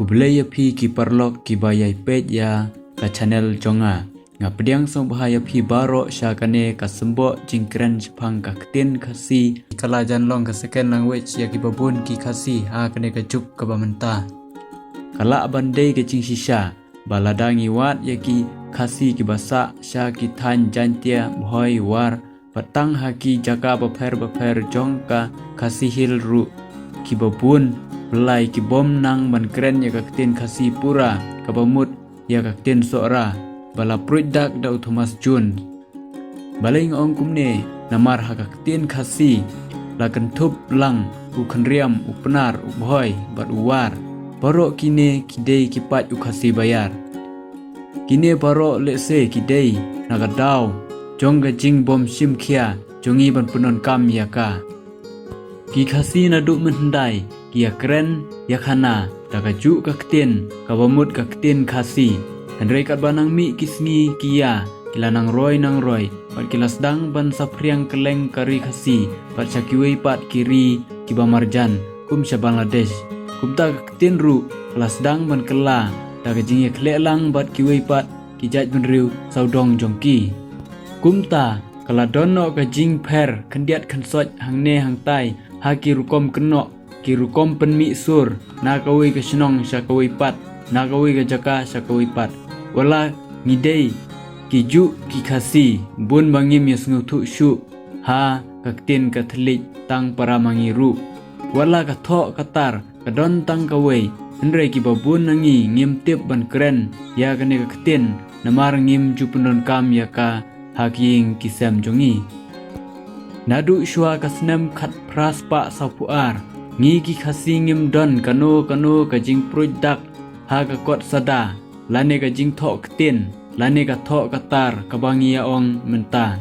Kubelai pi ki parlok ki bayai pet ya ka channel jonga. Nga pediang song bahaya pi baro syakane ka sembok jingkren Jepang ka ketin kasi kala janlong ka second language ya ki babun ki kasi ha kane ka juk ka bamenta. Kala bandai ke cing shisha baladangi wat ya ki kasi ki basa sya ki tan jantia boy war patang haki jaka baper jong ka kasi hil ru ki babun belai ki bom nang ban keren ya ka ketin kasi pura ka bamut ya ka ketin sora bala produk da Thomas Jun balai ngong kumne namar ha ka ketin kasi la kentup lang u kenriam u penar u boy bat uwar baro kine kidei kipat u kasi bayar kine baro lese kidei nagadau jong ga jing bom sim kia jongi ban penon kam ya ka ki kasi na duk mendai kia keren ya khana daga ju ka ketin ka bamut ka ketin kasi Andrei kat banang mi kisngi kia kila nang roy pat kilas dang ban sapriang keleng kari kasi pat syakiwei pat kiri kiba marjan kum sya Bangladesh kum ta ketin ru kelas dang ban kela daga jing ya klek lang bat kiwei pat kijat ban riu saudong jongki kum ta kala dono ka jing per kendiat kensot hang ne hang tai ha ki rukom kenok ki rukom pen mi sur na kawei ka senong sya kawei pat na kawei ka jaka sya kawei pat wala ngidei ki ju ki kasi bun bangim ya sengutu syu ha kaktin katlik tang para mangiru wala ka thok katar kadon tang kawei henrei ki babun nangi ngim tip ban keren ya kane kaktin namar ngim ju penon kam ya ka haking kisam jongi nadu shwa kasnem khat pras pa sapuar ngi ki kasi ngim don kano ka jing produk ha ka kot sada lane ka jing thok ketin lane ka thok katar kabangi ya ong menta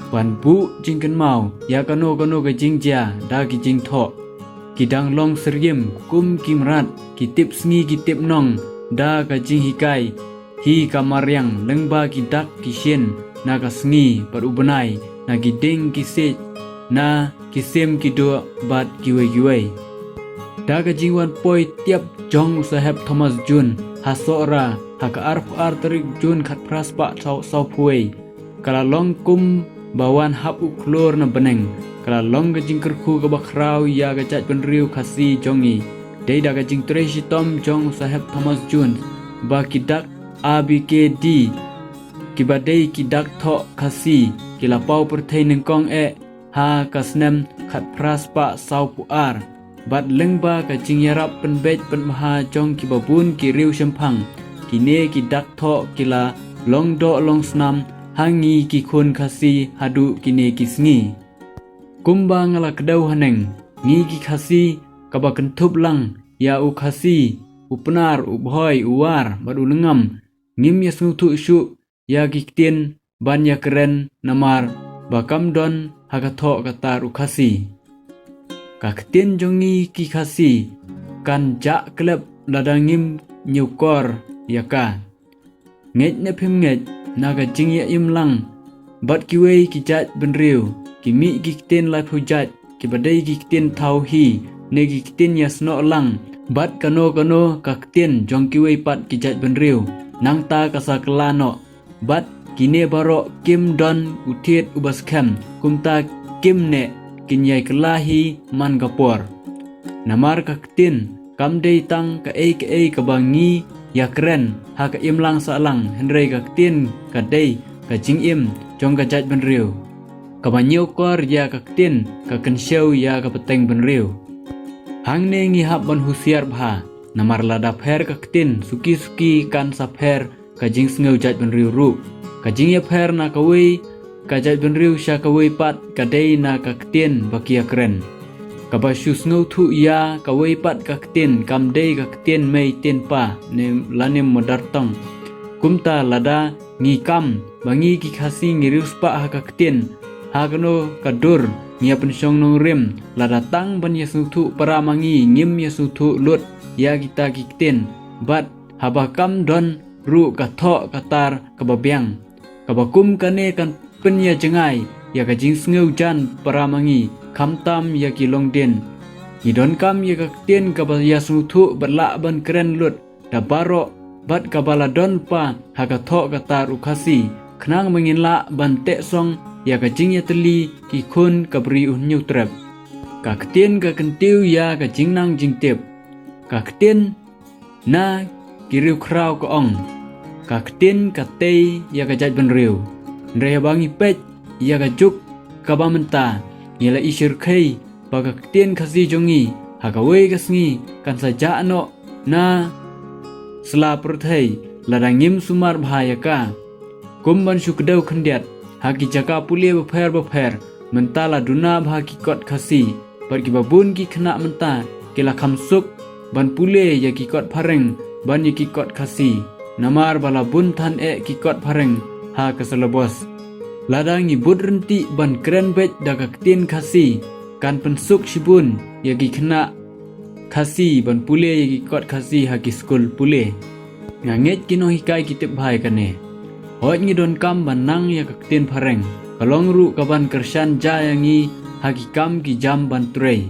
wan bu jing ken mau ya kano ka jing ja da ki jing thok kidang long sergim kum kimrat kitip sngi kitip nong da ka jing hikai hi kamaryang lengba kidak kisien na ka sngi par ubenai na giding kise na kisem kido bat kiwe da ka jing wan poi tiap jong sahab Thomas Jun hasora haka arf terik Jun khat praspa sau puai kala long kum bawan hap uklor na beneng kala long ka jing kerku ka bakrau ya ka chat penriu kasi jongi dei da ka jing treshi tom jong sahab Thomas Jun ba kidak abkd kibadei kidak tho kasi kila pau perthai nengkong ha kasnem khat praspa sau puar bat lengba ka jing yarap penbej penmaha jong ki babun ki riu sempang kine ki dak tho kila long do long snam hangi ki khun khasi hadu kine kisngi kumba ngala kedau haneng ngi ki khasi kaba kentup lang ya u khasi upnar ubhoi uwar badu lengam ngim ya snutu syu ya kiktin ban ya keren namar bakam don hagatho katar u khasi kaktin jongi ki khasi kan ja klep ladangim nyukor yaka nget ne phim nget naga jing ya imlang bat kiwei ki jat benriu ki mi ki ktin lai phujat ki badai ki ktin thau hi ne ki ktin ya sno lang bat kano kaktin jong kiwei pat ki jat benriu nang ta kasa kelano bat kine baro kim don utiet ubas kem kumta kim ne kinyai kelahi man gapor namar kaktin kamdei tang ka kabangi ya keren ha ka imlang salang henrei kaktin kadei ka jing im jong ka jat benriu kabanyo kor ya kaktin ka kensyau ya ka peteng benriu hang ne ngi hab ban husiar bha namar lada pher kaktin suki kan sa pher ka jing sngeu jat benriu ru ka jing ya pher na kawei kajat benriu sya kawei pat kadei na kaktin bakia keren kabasyu sngu thu ya kawei pat kaktin kamdei kaktin mei tin pa ne lanem modartong kumta lada ngi kam bangi ki khasi ngirius pa ha kaktin ha kano kadur ngia pensyong nong rim lada tang ban ya sngu thu para mangi ngim ya sngu thu lut ya kita kiktin bat habakam don ru katho katar kababyang kabakum kane kan penya jengai ya ka jing sngeu jan para mangi khamtam ya ki longden Ni don kam ya kaktin kabaya sungtu berla ban keren lut da baro bat kabala don pa hakato katar ukasi kenang menginla ban tek song ya kajing ya teli ki kun kabri unyu trep kaktin ka kentiu ya kajing nang jingtip kaktin na kiriu krau ko ong kaktin katei ya kajat ban riu ndre bangi pet ya kajuk kabamenta yela isir kai bagaktin kasi jongi hakawe kasngi kan saja no na sela perthai ladangim sumar bahaya ka kumban sukdau khendiat haki jaka pulia beper mentala duna bahaki kot kasi pergi babun ki kena menta kila kamsuk ban pule ya ki kot pareng ban ki kot kasi namar bala bun than ki kot pareng ha keselebos ladangi budrenti ban keren bet dagaktin kasi kan pensuk sibun yagi kena kasi ban pule yagi kot kasi haki skul pule nganget kino hikai kitip bhai kane hoj ngi don kam ban nang ya kaktin pareng kalong ru kaban kersan jayangi haki kam ki jam ban trei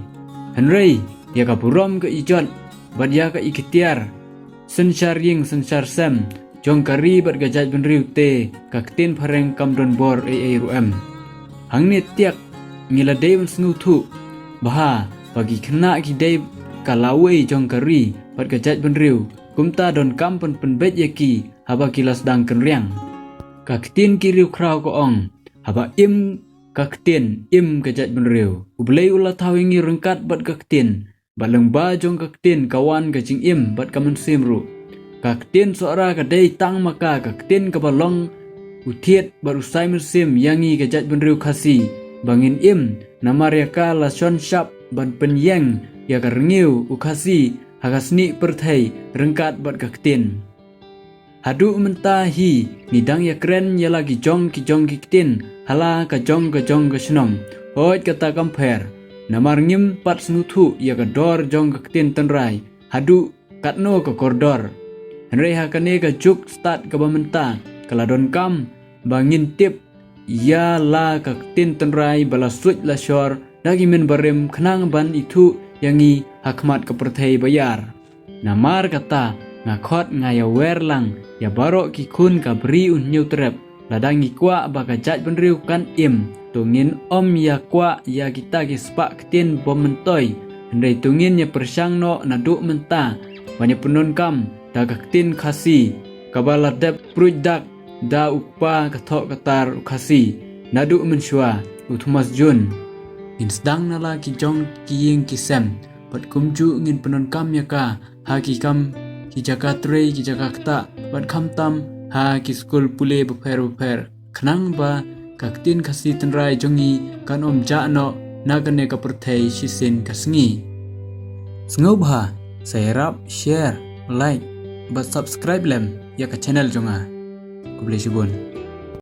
henrei ya ka burom ke ijot bad ya ka ikitiar sensar ying sensar sem jong kari bad gajat ben riu te kaktin pareng kam don bor ruem hangni tiak ngila dewan sengu tu baha bagi kena ki dei kalawe jong kari pat gajat ben riu kumta don kampen penbet yaki haba kilas dang kenriang kaktin kiriu krau ko ong haba im kaktin im gajat ben riu ublei ula tawingi rengkat bat kaktin baleng ba jong kaktin kawan gajing im bat kamen simru kaktin suara kadai tang maka kaktin kabalong utiet baru usai musim yangi gajat ben riu kasi bangin im namar yaka lason syap ban penyeng ya karengiu ukasi hagasni perthai rengkat bat kaktin hadu mentahi nidang ya keren ya lagi jong kiktin hala ka jong kesenong hoj kata kamper namar ngim pat snutu ya ka dor jong kaktin tenrai hadu katno ke kordor henrei hakane ka juk start ka bamenta kaladon kam bangin tip ya la kaktin tenrai bala suj la shor dagi men barem kenang ban itu yangi hakmat keperthai bayar namar kata ngakot ngaya werlang ya barok ki kun ka bri unyu trep ladangi kwa bakajat benriu kan im tungin om ya kwa ya kita ki spak ketin bom mentoi hendai tungin ya persang no naduk menta banyak penun kam da kaktin khasi kabala dep prujdak da ukpa kathok katar ukasi nadu menshua uthumas jun insdang nala ki jong kiying kisem pat kumju ngin penon kam yaka ha ki kam ki jaka trei ki jaka kta bat kham tam ha ki skul pule beper khnang ba kaktin khasi tenrai jongi kan om ja no nagane ka perthai sisin kasngi sngoba serap share like bat subscribe lem ya ka channel jonga kuble sibun